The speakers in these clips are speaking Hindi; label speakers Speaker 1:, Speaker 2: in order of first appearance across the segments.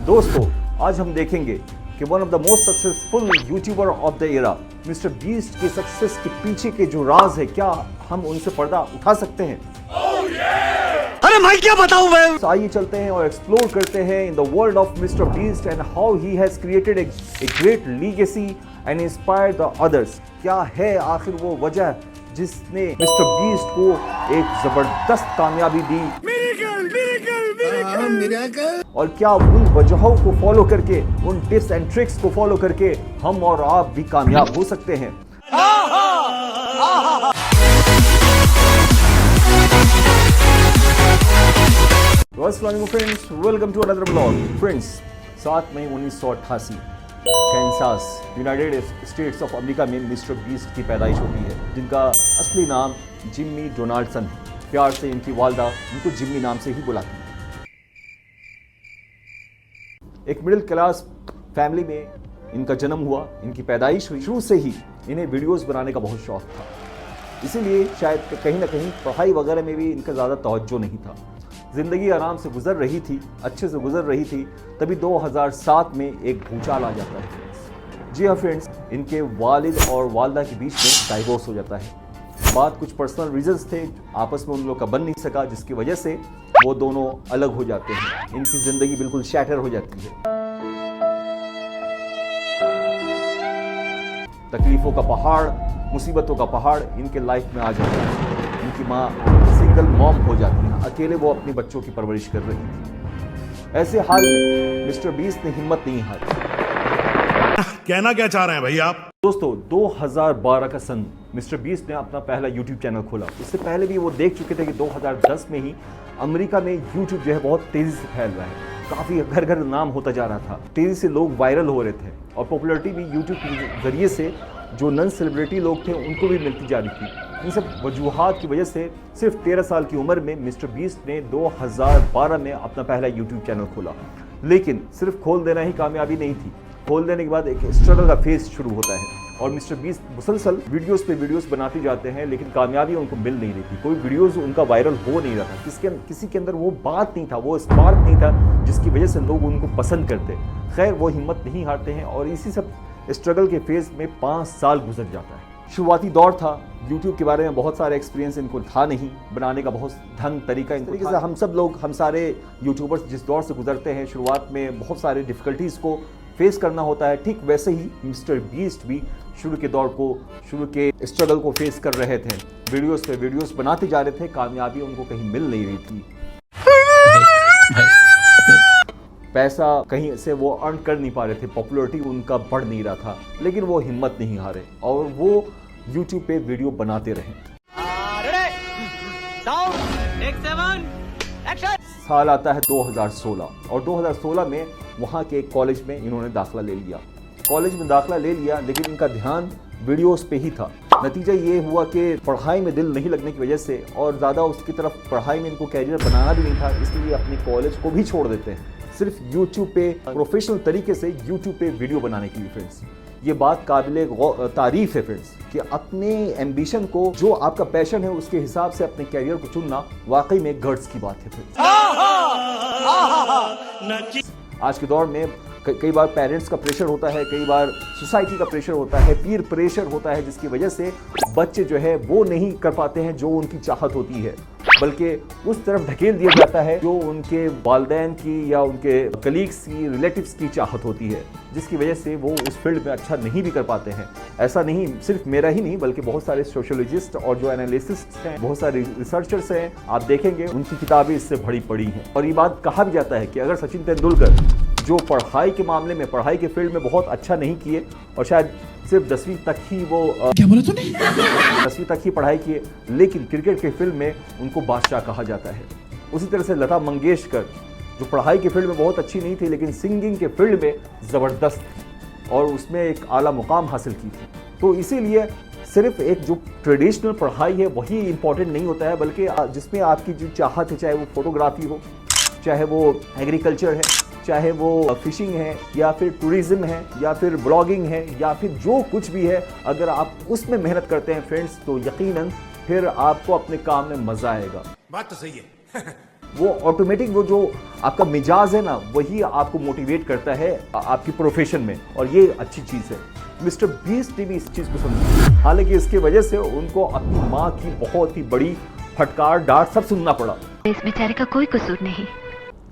Speaker 1: दोस्तों आज हम देखेंगे कि one of the most successful YouTuber of the era mister beast के सक्सेस के पीछे के जो राज है, क्या हम उनसे पर्दा उठा सकते हैं?
Speaker 2: अरे भाई क्या बताऊं मैं।
Speaker 1: तो आइए चलते हैं और एक्सप्लोर करते हैं in the world of mister beast and how he has created a great legacy and inspired the others. क्या है आखिर वो वजह जिसने मिस्टर बीस्ट को एक जबरदस्त कामयाबी दी? और क्या उन वजहों को फॉलो करके, उन टिप्स एंड ट्रिक्स को फॉलो करके हम और आप भी कामयाब हो सकते हैं? अस्सलाम friends, welcome to another blog. Friends, 7 मई 1988 Kansas United States of America में मिस्टर बीस्ट की पैदाइश होती है, जिनका असली नाम जिम्मी डोनाल्डसन है। प्यार से इनकी वालदा उनको जिम्मी नाम से ही बुलाती है। एक मिडिल क्लास फैमिली में इनका जन्म हुआ, इनकी पैदाइश हुई। शुरू से ही इन्हें वीडियोस बनाने का बहुत शौक था, इसीलिए शायद कहीं ना कहीं पढ़ाई वगैरह में भी इनका ज़्यादा तवज्जो नहीं था। ज़िंदगी आराम से गुजर रही थी, अच्छे से गुजर रही थी, तभी 2007 में एक भूचाल आ जाता है। जी हाँ फ्रेंड्स, इनके वालिद और वालदा के बीच में डाइवोर्स हो जाता है। बात कुछ पर्सनल रीजंस थे, आपस में उन लोग का बन नहीं सका, जिसकी वजह से वो दोनों अलग हो जाते हैं। इनकी ज़िंदगी बिल्कुल शैटर हो जाती है। तकलीफ़ों का पहाड़, मुसीबतों का पहाड़ इनके लाइफ में आ जाता है। इनकी माँ सिंगल मॉम हो जाती है, अकेले वो अपने बच्चों की परवरिश कर रही थी। ऐसे हाल में मिस्टर बीस्ट ने हिम्मत नहीं हारी।
Speaker 2: कहना क्या चाह रहे हैं भाई आप?
Speaker 1: दोस्तों, 2012 का सन मिस्टर बीस्ट ने अपना पहला यूट्यूब चैनल खोला। इससे पहले भी वो देख चुके थे कि 2010 में ही अमेरिका में यूट्यूब जो है बहुत तेजी से फैल रहा है, काफ़ी घर घर नाम होता जा रहा था, तेजी से लोग वायरल हो रहे थे और पॉपुलैरिटी भी यूट्यूब के जरिए से जो नन सेलिब्रिटी लोग थे उनको भी मिलती जा रही थी। इन सब वजूहात की वजह से सिर्फ 13 साल की उम्र में मिस्टर बीस्ट ने 2012 में अपना पहला यूट्यूब चैनल खोला। लेकिन सिर्फ खोल देना ही कामयाबी नहीं थी। खोल देने के बाद एक स्ट्रगल का फेज शुरू होता है और मिस्टर बीस्ट मुसलसल वीडियोस पे वीडियोस बनाते जाते हैं, लेकिन कामयाबी उनको मिल नहीं रही थी। कोई वीडियोस उनका वायरल हो नहीं रहा था। किसी के अंदर वो बात नहीं था, वो स्पार्क नहीं था जिसकी वजह से लोग उनको पसंद करते। खैर, वो हिम्मत नहीं हारते हैं और इसी सब स्ट्रगल के फेज में 5 साल गुजर जाता है। शुरुआती दौर था, यूट्यूब के बारे में बहुत सारे एक्सपीरियंस इनको था नहीं, बनाने का बहुत ढंग तरीका इस तरीके से हम सारे यूट्यूबर्स जिस दौर से गुजरते हैं, शुरुआत में बहुत सारे डिफ़िकल्टीज़ को फेस करना होता है। ठीक वैसे ही मिस्टर बीस्ट भी शुरू के स्ट्रगल को फेस कर रहे थे। वीडियोस पे वीडियोस बनाते जा रहे थे, कामयाबी उनको कहीं मिल नहीं रही थी। पैसा कहीं से वो अर्न कर नहीं पा रहे थे, पॉपुलैरिटी उनका बढ़ नहीं रहा था, लेकिन वो हिम्मत नहीं हारे और वो यूट्यूब पे वीडियो बनाते रहे। साल आता है 2016 और 2016 में वहाँ के एक कॉलेज में इन्होंने दाखिला ले लिया। कॉलेज में दाखिला ले लिया, लेकिन इनका ध्यान वीडियोस पे ही था। नतीजा ये हुआ कि पढ़ाई में दिल नहीं लगने की वजह से और ज़्यादा उसकी तरफ पढ़ाई में इनको कैरियर बनाना भी नहीं था, इसलिए अपने कॉलेज को भी छोड़ देते हैं सिर्फ यूट्यूब पे प्रोफेशनल तरीके से यूट्यूब पे वीडियो बनाने के लिए। फ्रेंड्स, ये बात काबिले तारीफ है फ्रेंड्स कि अपने एम्बिशन को, जो आपका पैशन है, उसके हिसाब से अपने कैरियर को चुनना वाकई में गर्ड्स की बात है फ्रेंड्स। आज के दौर में कई बार पेरेंट्स का प्रेशर होता है, कई बार सोसाइटी का प्रेशर होता है, पीर प्रेशर होता है, जिसकी वजह से बच्चे जो है वो नहीं कर पाते हैं जो उनकी चाहत होती है, बल्कि उस तरफ ढकेल दिया जाता है जो उनके वालिदैन की या उनके कलीग्स की, रिलेटिव्स की चाहत होती है, जिसकी वजह से वो उस फील्ड में अच्छा नहीं भी कर पाते हैं। ऐसा नहीं, सिर्फ मेरा ही नहीं बल्कि बहुत सारे सोशोलॉजिस्ट और जो एनालिसिस्ट हैं, बहुत सारे रिसर्चर्स हैं, आप देखेंगे उनकी किताबें इससे भरी पड़ी हैं। और ये बात कहा भी जाता है कि अगर सचिन तेंदुलकर जो पढ़ाई के मामले में, पढ़ाई के फील्ड में बहुत अच्छा नहीं किए और शायद सिर्फ 10वीं तक ही वो
Speaker 2: क्या बोला तूने?
Speaker 1: 10वीं तक ही पढ़ाई किए, लेकिन क्रिकेट के फील्ड में उनको बादशाह कहा जाता है। उसी तरह से लता मंगेशकर जो पढ़ाई के फील्ड में बहुत अच्छी नहीं थी, लेकिन सिंगिंग के फील्ड में ज़बरदस्त थी और उसमें एक आला मुकाम हासिल की थी। तो इसीलिए सिर्फ एक जो ट्रेडिशनल पढ़ाई है वही इम्पॉर्टेंट नहीं होता है, बल्कि जिसमें आपकी जो चाहत है, चाहे वो फोटोग्राफी हो, चाहे वो एग्रीकल्चर है, चाहे वो फिशिंग है, या फिर टूरिज्म है, या फिर ब्लॉगिंग है, या फिर जो कुछ भी है, अगर आप उसमें मेहनत करते हैं फ्रेंड्स, तो यकीनन फिर आपको अपने काम में मजा आएगा।
Speaker 2: बात तो सही है।
Speaker 1: वो ऑटोमेटिक वो जो आपका मिजाज है ना, वही आपको मोटिवेट करता है आपकी प्रोफेशन में, और ये अच्छी चीज़ है। मिस्टर बीस्ट ने भी इस चीज़ को समझा, हालांकि इसकी वजह से उनको अपनी माँ की बहुत ही बड़ी फटकार डांट सब सुनना पड़ा।
Speaker 3: इस बेचारे का कोई कसूर नहीं।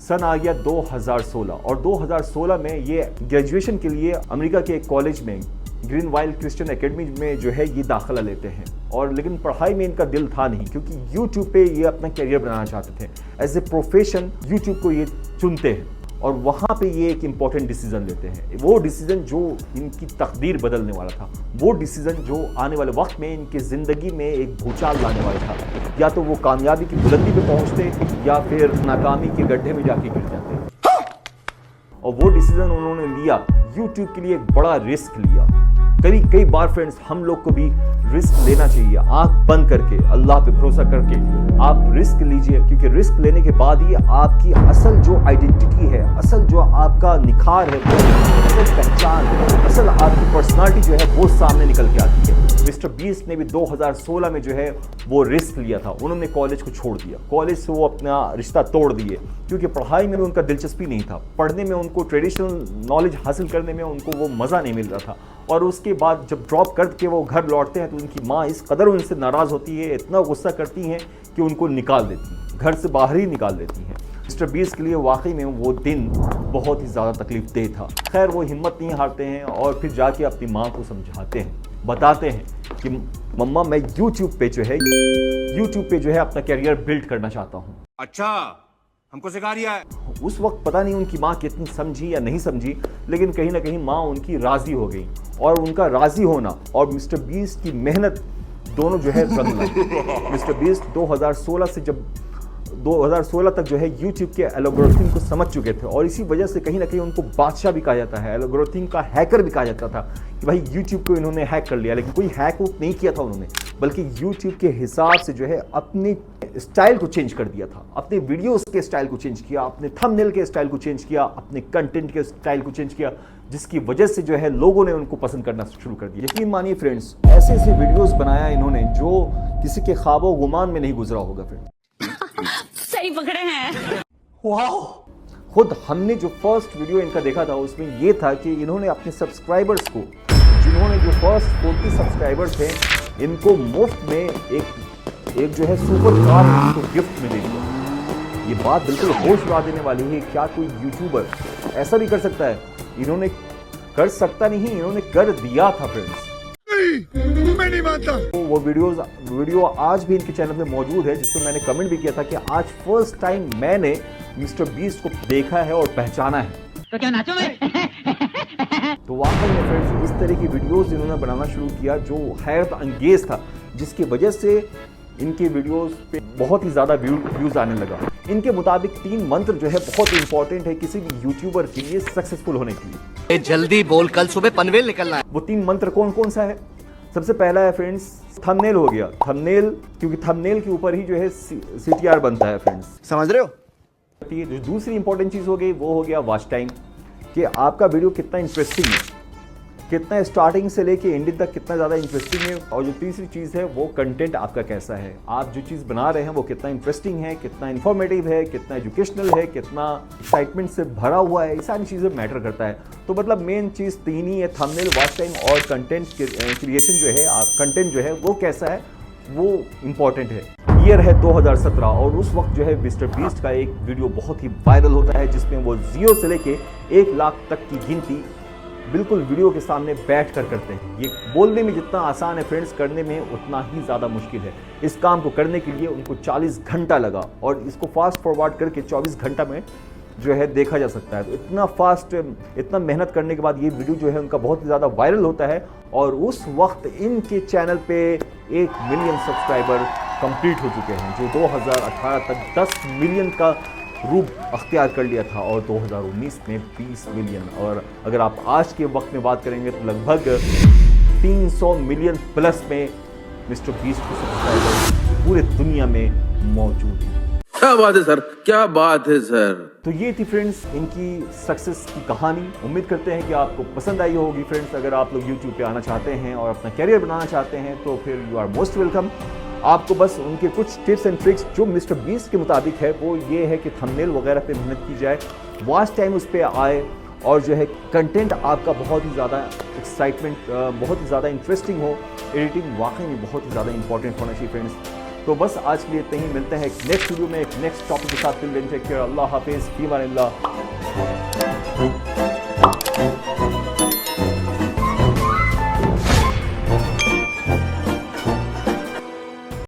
Speaker 1: सन आ गया 2016 और 2016 में ये ग्रेजुएशन के लिए अमेरिका के एक कॉलेज में ग्रीन वाइल्ड क्रिश्चियन एकेडमी में जो है ये दाखिला लेते हैं। और लेकिन पढ़ाई में इनका दिल था नहीं, क्योंकि यूट्यूब पे ये अपना करियर बनाना चाहते थे। एज ए प्रोफेशन यूट्यूब को ये चुनते हैं और वहाँ पे ये एक इम्पॉर्टेंट डिसीजन लेते हैं। वो डिसीजन जो इनकी तकदीर बदलने वाला था, वो डिसीजन जो आने वाले वक्त में इनकी ज़िंदगी में एक भूचाल लाने वाला था। या तो वो कामयाबी की बुलंदी पे पहुँचते या फिर नाकामी के गड्ढे में जाके गिर जाते। और वो डिसीजन उन्होंने लिया, यूट्यूब के लिए एक बड़ा रिस्क लिया। कई बार फ्रेंड्स हम लोग को भी रिस्क लेना चाहिए। आंख बंद करके, अल्लाह पे भरोसा करके आप रिस्क लीजिए, क्योंकि रिस्क लेने के बाद ही आपकी असल जो आइडेंटिटी है, असल जो आपका निखार है, असल पहचान है, असल आपकी पर्सनालिटी जो है वो सामने निकल के आती है। मिस्टर बीस्ट ने भी 2016 में जो है वो रिस्क लिया था। उन्होंने कॉलेज को छोड़ दिया, कॉलेज से वो अपना रिश्ता तोड़ दिए, क्योंकि पढ़ाई में उनका दिलचस्पी नहीं था। पढ़ने में उनको, ट्रेडिशनल नॉलेज हासिल करने में उनको वो मज़ा नहीं मिल रहा था। और उसके बाद जब ड्रॉप करके वो घर लौटते हैं तो उनकी माँ इस कदर उनसे नाराज़ होती है, इतना गुस्सा करती हैं कि उनको निकाल देती हैं, घर से बाहर ही निकाल देती हैं। मिस्टर बीस्ट के लिए वाकई में वो दिन बहुत ही ज़्यादा तकलीफ देह था। खैर वो हिम्मत नहीं हारते हैं और फिर जाके अपनी माँ को समझाते हैं, बताते हैं कि मम्मा मैं यूट्यूब पे जो है अपना करियर बिल्ड करना चाहता हूँ।
Speaker 2: अच्छा, हमको सिखा रिया है।
Speaker 1: उस वक्त पता नहीं उनकी माँ कितनी समझी या नहीं समझी, लेकिन कहीं ना कहीं माँ उनकी राज़ी हो गई। और उनका राज़ी होना और मिस्टर बीस्ट की मेहनत दोनों जो है रंग लाई। मिस्टर बीस्ट 2016 तक जो है यूट्यूब के एल्गोरिथम को समझ चुके थे, और इसी वजह से कहीं ना कहीं उनको बादशाह भी कहा जाता है, एल्गोरिथम का हैकर भी कहा जाता था कि भाई यूट्यूब को इन्होंने हैक कर लिया। लेकिन कोई हैक नहीं किया था उन्होंने, बल्कि यूट्यूब के हिसाब से जो है अपने स्टाइल को चेंज कर दिया था, अपने वीडियोस के स्टाइल को चेंज किया, अपने थंबनेल के स्टाइल को चेंज किया, अपने कंटेंट के स्टाइल को चेंज किया, जिसकी वजह से जो है लोगों ने उनको पसंद करना शुरू कर दिया। यकीन मानिए फ्रेंड्स, ऐसे ऐसे वीडियोस बनाया इन्होंने जो किसी के ख्वाबो गुमान में नहीं गुजरा होगा। फिर
Speaker 3: सही पकड़े हैं।
Speaker 1: वाओ! खुद हमने जो फर्स्ट वीडियो इनका देखा था उसमें ये था कि इन्होंने अपने सब्सक्राइबर्स को, जिन्होंने जो फर्स्ट 40 सब्सक्राइबर्स थे, इनको मुफ्त में एक जो है सुपर कार इनको गिफ्ट में दे दिया। ये बात बिल्कुल होश उड़ा देने वाली है। क्या कोई यूट्यूबर ऐसा भी कर सकता है? इन्होंने कर सकता नहीं, इन्होंने कर दिया था फ्रेंड्स।
Speaker 2: मैं नहीं मानता।
Speaker 1: तो वो वीडियो आज भी इनके चैनल में मौजूद है, जिसमें मैंने कमेंट भी किया था कि आज फर्स्ट टाइम मैंने मिस्टर बीस्ट को देखा है और पहचाना है।
Speaker 3: तो क्या नाचो मैं?
Speaker 1: तो वाकई में फ्रेंड्स इस तरह की वीडियोस इन्होंने बनाना शुरू किया जो हैरत अंगेज था, जिसकी वजह से इनके वीडियोस पे बहुत ही ज़्यादा व्यूज़ आने लगा। इनके मुताबिक 3 मंत्र जो है बहुत इंपॉर्टेंट है किसी भी यूट्यूबर के लिए सक्सेसफुल होने के लिए।
Speaker 4: जल्दी बोल, कल सुबह पनवेल निकलना है।
Speaker 1: वो 3 मंत्र कौन कौन सा है? सबसे पहला है फ्रेंड्स थंबनेल हो गया। थंबनेल, क्योंकि थंबनेल के ऊपर ही जो है CTR बनता है फ्रेंड्स,
Speaker 4: समझ रहे हो?
Speaker 1: जो दूसरी इंपॉर्टेंट चीज़ हो गई वो हो गया वॉच टाइम, कि आपका वीडियो कितना इंटरेस्टिंग है, कितना स्टार्टिंग से लेके एंडिंग तक कितना ज़्यादा इंटरेस्टिंग है। और जो तीसरी चीज़ है वो कंटेंट आपका कैसा है, आप जो चीज़ बना रहे हैं वो कितना इंटरेस्टिंग है, कितना इन्फॉर्मेटिव है, कितना एजुकेशनल है, कितना एक्साइटमेंट से भरा हुआ है। ये सारी चीज़ें मैटर करता है। तो मतलब मेन चीज़ 3 ही है, थंबनेल, वॉच टाइम और कंटेंट क्रिएशन जो है, आप कंटेंट जो है वो कैसा है वो इम्पॉर्टेंट है। ईयर है 2017 और उस वक्त जो है मिस्टर बीस्ट का एक वीडियो बहुत ही वायरल होता है, जिसमें वो 0 से लेके 1 लाख तक की गिनती बिल्कुल वीडियो के सामने बैठ कर करते हैं। ये बोलने में जितना आसान है फ्रेंड्स, करने में उतना ही ज़्यादा मुश्किल है। इस काम को करने के लिए उनको 40 घंटा लगा और इसको फास्ट फॉरवर्ड करके 24 घंटा में जो है देखा जा सकता है। तो इतना फास्ट, इतना मेहनत करने के बाद ये वीडियो जो है उनका बहुत ही ज़्यादा वायरल होता है और उस वक्त इनके चैनल पे 1 मिलियन सब्सक्राइबर कंप्लीट हो चुके हैं, जो 2018 तक 10 मिलियन का रूप अख्तियार कर लिया था और 2019 में 20 मिलियन। और अगर आप आज के वक्त में बात करेंगे तो लगभग 300 मिलियन प्लस में मिस्टर बीस्ट के सब्सक्राइबर पूरे दुनिया में मौजूद हैं।
Speaker 5: क्या बात है सर, क्या बात है सर।
Speaker 1: तो ये थी फ्रेंड्स इनकी सक्सेस की कहानी। उम्मीद करते हैं कि आपको पसंद आई होगी फ्रेंड्स। अगर आप लोग यूट्यूब पे आना चाहते हैं और अपना कैरियर बनाना चाहते हैं तो फिर यू आर मोस्ट वेलकम। आपको बस उनके कुछ टिप्स एंड ट्रिक्स जो मिस्टर बीस्ट के मुताबिक है वो ये है कि थंबनेल वगैरह पे मेहनत की जाए, वॉच टाइम उस पर आए, और जो है कंटेंट आपका बहुत ही ज़्यादा एक्साइटमेंट, बहुत ही ज़्यादा इंटरेस्टिंग हो। एडिटिंग वाकई में बहुत ही ज़्यादा इंपॉर्टेंट होना चाहिए फ्रेंड्स। तो बस आज के लिए इतना ही, मिलते हैं एक नेक्स्ट वीडियो में एक नेक्स्ट टॉपिक के साथ। टेक केयर, अल्लाह हाफिज़, फी अमानिल्लाह।